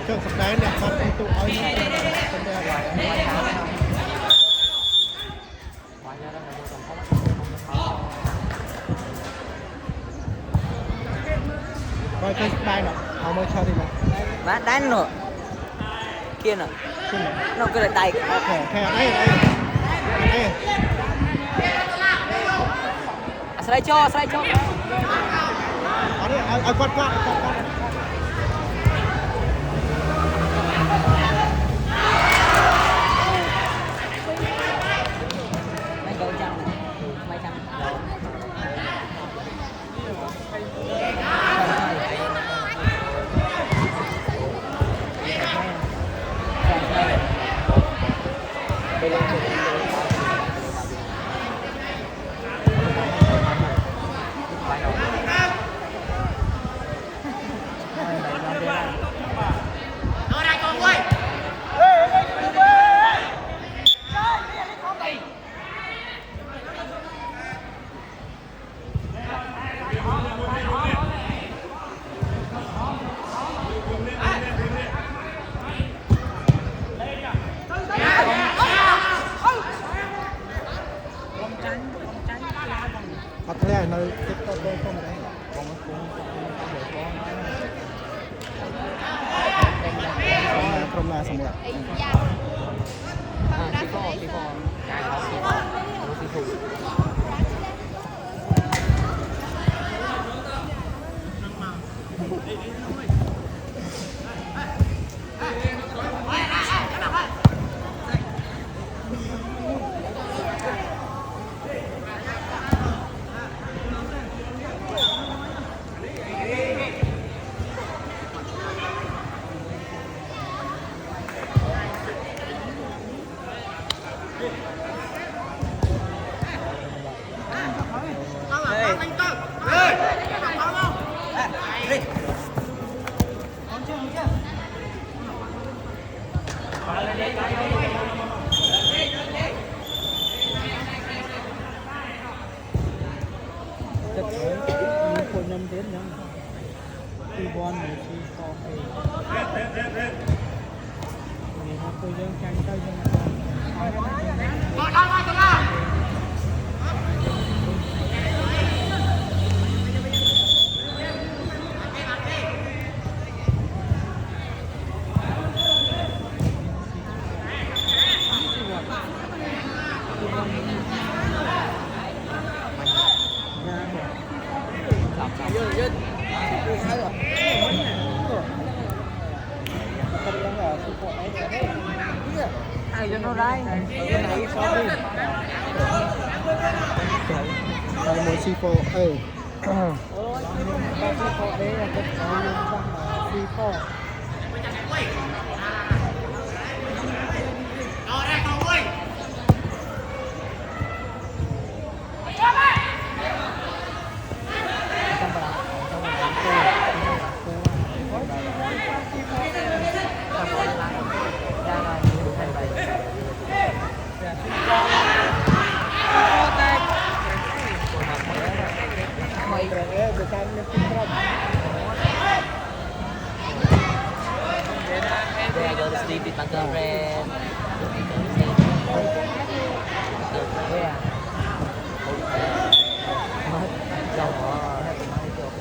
Cơn sập đáy nè, con tụ ơi con đeo lại coi cơn sập đáy nè, họ mới cho đi nè má đánh nữa kia nè nó cứ lại tay ok đây slide cho ở đây ai quát mấy đôi trăm mấy trăm Thật ra nơi cái con đấy còn nó cũng để có là xong rồiคนนำเด่นยังตีบอลหรือตีคอเองนี่ครับตัวยังแข่งได้ยังไงcho nó rai đây một C4 đấy là cái C4 sedikit pantulan